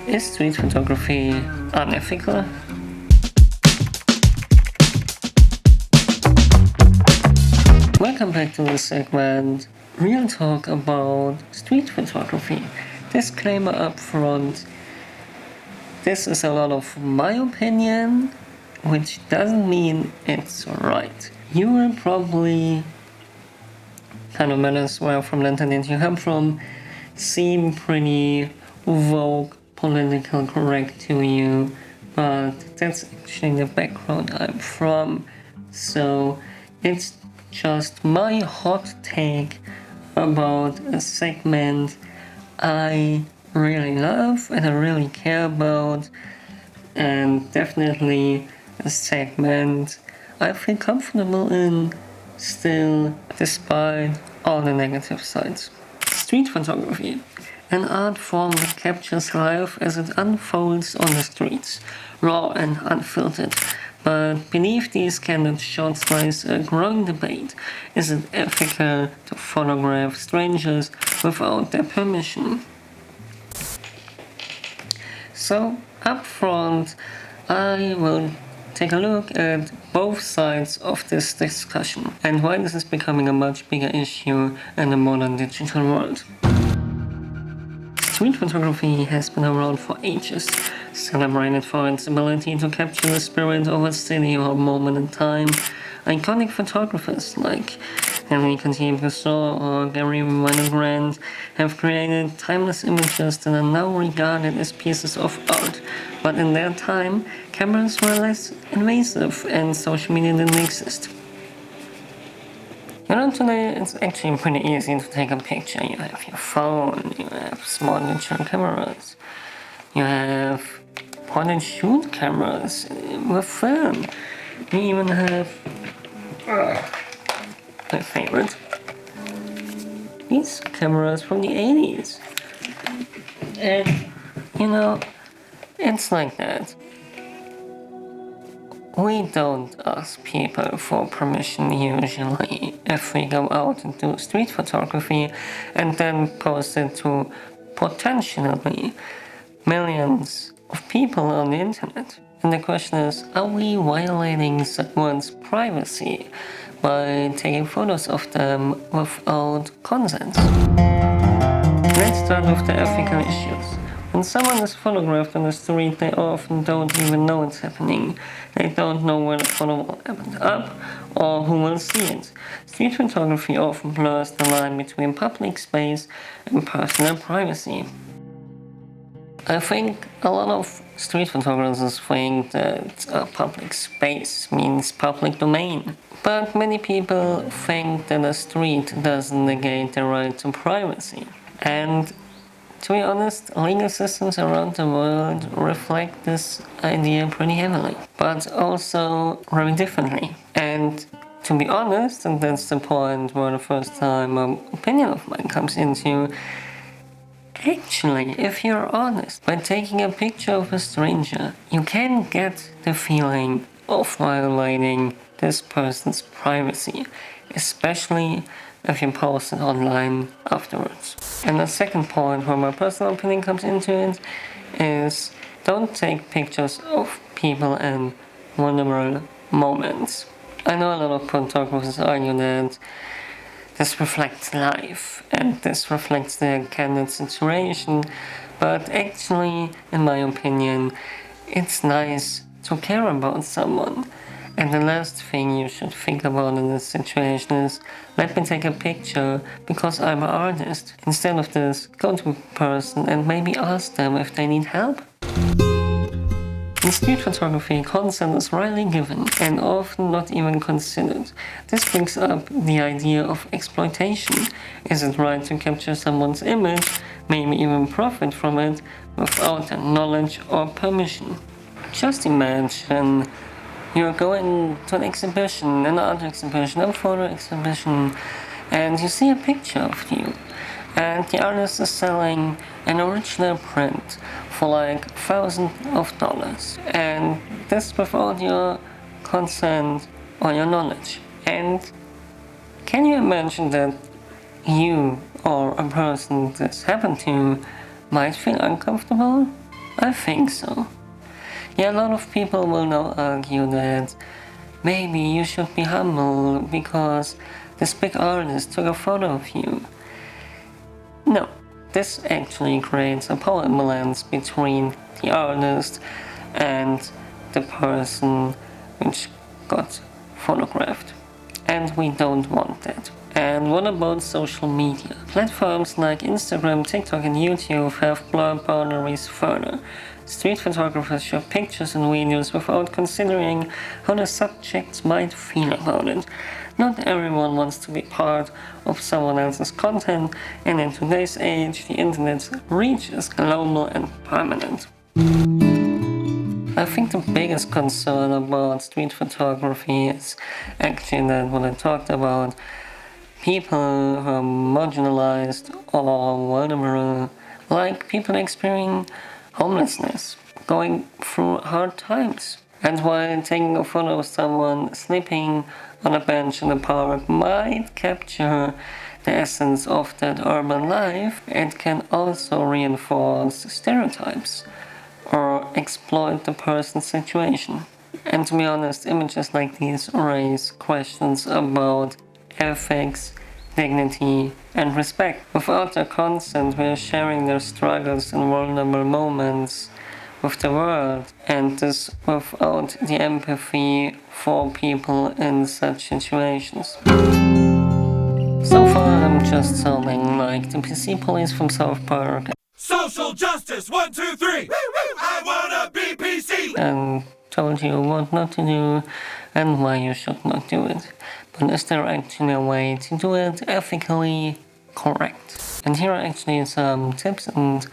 Is street photography unethical? Welcome back to the segment Real Talk about street photography. Disclaimer up front. This is a lot of my opinion, which doesn't mean it's right. You will probably kind of matters where from the internet you come from seem pretty woke, political correct to you, but that's actually the background I'm from. So it's just my hot take about a segment I really love and I really care about, and definitely a segment I feel comfortable in still, despite all the negative sides. Street photography, an art form that captures life as it unfolds on the streets, raw and unfiltered. But beneath these candid shots lies a growing debate. Is it ethical to photograph strangers without their permission? So, up front, I will take a look at both sides of this discussion and why this is becoming a much bigger issue in the modern digital world. Street photography has been around for ages, celebrated for its ability to capture the spirit of a city or moment in time. Iconic photographers like Cartier-Bressons or Gary Grant have created timeless images that are now regarded as pieces of art, but in their time, cameras were less invasive and social media didn't exist. Today it's actually pretty easy to take a picture. You have your phone, you have small digital cameras, you have point and shoot cameras with film. You even have my favorite, these cameras from the 80s. And it's like that. We don't ask people for permission usually if we go out and do street photography and then post it to potentially millions of people on the internet. And the question is, are we violating someone's privacy by taking photos of them without consent? Let's start with the ethical issues. When someone is photographed on the street, they often don't even know it's happening. They don't know where the photo will end up or who will see it. Street photography often blurs the line between public space and personal privacy. I think a lot of street photographers think that public space means public domain. But many people think that a street doesn't negate the right to privacy. And to be honest, legal systems around the world reflect this idea pretty heavily, but also very differently. And to be honest, and that's the point where the first time an opinion of mine comes into, actually, if you're honest, by taking a picture of a stranger, you can get the feeling of violating this person's privacy, especially if you post it online afterwards. And the second point where my personal opinion comes into it is don't take pictures of people in vulnerable moments. I know a lot of photographers argue that this reflects life and this reflects the candid situation, but actually, in my opinion, it's nice to care about someone. And the last thing you should think about in this situation is, let me take a picture because I'm an artist. Instead of this, go to a person and maybe ask them if they need help. In street photography, consent is rarely given and often not even considered. This brings up the idea of exploitation. Is it right to capture someone's image, maybe even profit from it, without their knowledge or permission? Just imagine you're going to an exhibition, an art exhibition, a photo exhibition, and you see a picture of you. And the artist is selling an original print for like thousands of dollars. And this without your consent or your knowledge. And can you imagine that you or a person this happened to might feel uncomfortable? I think so. Yeah, a lot of people will now argue that maybe you should be humble because this big artist took a photo of you. No, this actually creates a power imbalance between the artist and the person which got photographed. And we don't want that. And what about social media? Platforms like Instagram, TikTok and YouTube have blurred boundaries further. Street photographers show pictures and videos without considering how the subjects might feel about it. Not everyone wants to be part of someone else's content, and in today's age, the internet's reach is global and permanent. I think the biggest concern about street photography is actually that what I talked about, people who are marginalized or vulnerable, like people experiencing homelessness, going through hard times. And while taking a photo of someone sleeping on a bench in a park might capture the essence of that urban life, it can also reinforce stereotypes or exploit the person's situation. And to be honest, images like these raise questions about ethics, dignity, and respect. Without their consent, we are sharing their struggles and vulnerable moments with the world, and this without the empathy for people in such situations. So far, I'm just sounding like the PC police from South Park. Social justice, 1, 2, 3. I wanna be PC. And told you what not to do and why you should not do it. But is there actually a way to do it ethically correct? And here are actually some tips and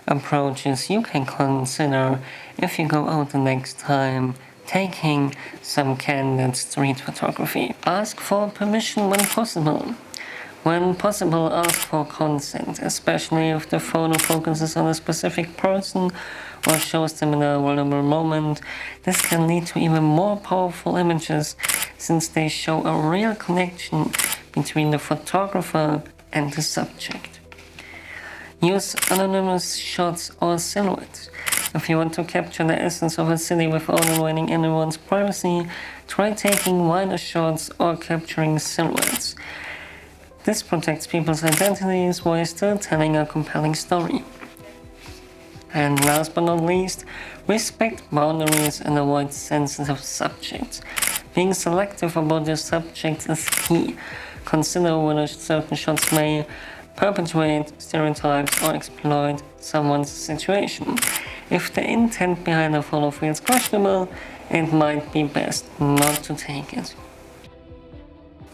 approaches you can consider if you go out the next time taking some candid street photography. Ask for permission when possible. When possible, ask for consent, especially if the photo focuses on a specific person or shows them in a vulnerable moment. This can lead to even more powerful images since they show a real connection between the photographer and the subject. Use anonymous shots or silhouettes. If you want to capture the essence of a city without invading anyone's privacy, try taking wider shots or capturing silhouettes. This protects people's identities while still telling a compelling story. And last but not least, respect boundaries and avoid sensitive subjects. Being selective about your subjects is key. Consider whether certain shots may perpetuate stereotypes or exploit someone's situation. If the intent behind a photo feels questionable, it might be best not to take it.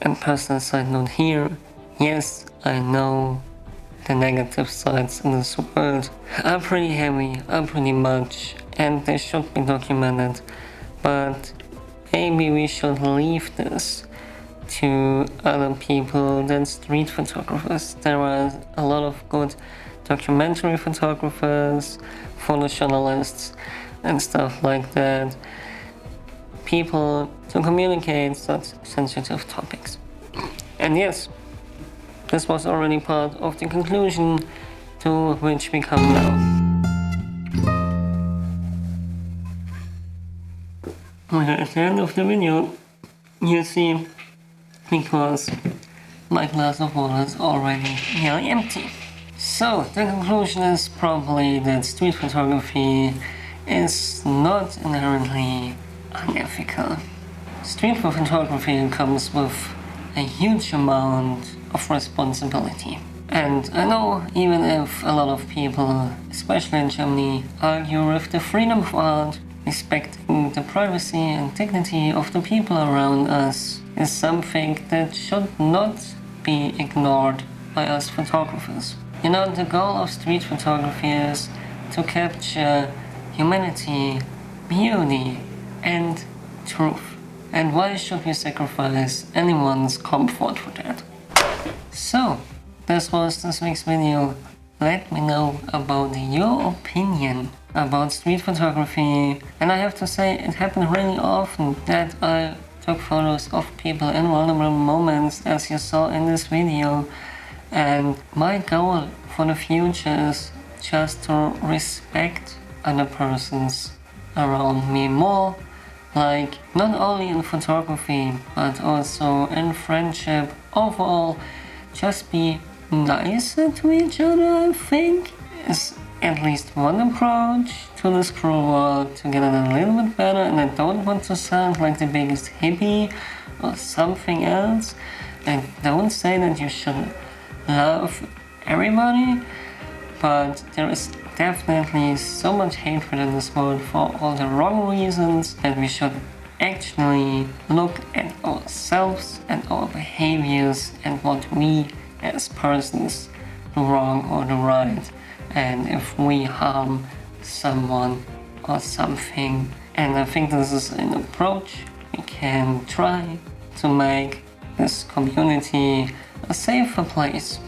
And personal side note here, yes, I know the negative sides in this world are pretty heavy, are pretty much, and they should be documented, but maybe we should leave this to other people than street photographers. There are a lot of good documentary photographers, photojournalists, and stuff like that. People to communicate such sensitive topics. And yes, this was already part of the conclusion to which we come now. We're at the end of the video, you see, because my glass of water is already nearly empty. So, the conclusion is probably that street photography is not inherently unethical. Street photography comes with a huge amount of responsibility. And I know even if a lot of people, especially in Germany, argue with the freedom of art, respecting the privacy and dignity of the people around us is something that should not be ignored by us photographers. You know, the goal of street photography is to capture humanity, beauty, and truth. And why should we sacrifice anyone's comfort for that? So, this was this week's video. Let me know about your opinion about street photography. And I have to say, it happened really often that I took photos of people in vulnerable moments, as you saw in this video. And my goal for the future is just to respect other persons around me more. Like, not only in photography, but also in friendship. Overall, just be nicer to each other, I think, is at least one approach to this cruel world to get it a little bit better. And I don't want to sound like the biggest hippie or something else. I don't say that you should love everybody, but there is definitely so much hatred in this world for all the wrong reasons that we should actually look at ourselves and our behaviors and what we as persons do wrong or do right, and if we harm someone or something. And I think this is an approach we can try to make this community a safer place.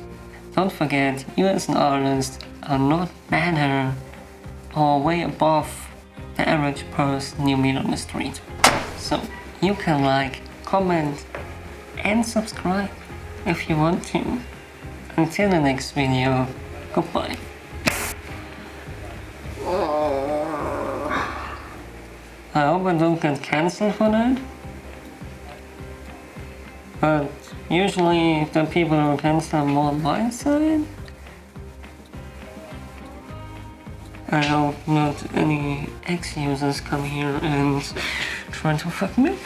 Don't forget, you as an artist are not better or way above the average person you meet on the street. So you can like, comment and subscribe if you want to. Until the next video, goodbye. I hope I don't get cancelled for that. But usually the people who cancel are more on my side. I hope not any ex-users come here and try to fuck me.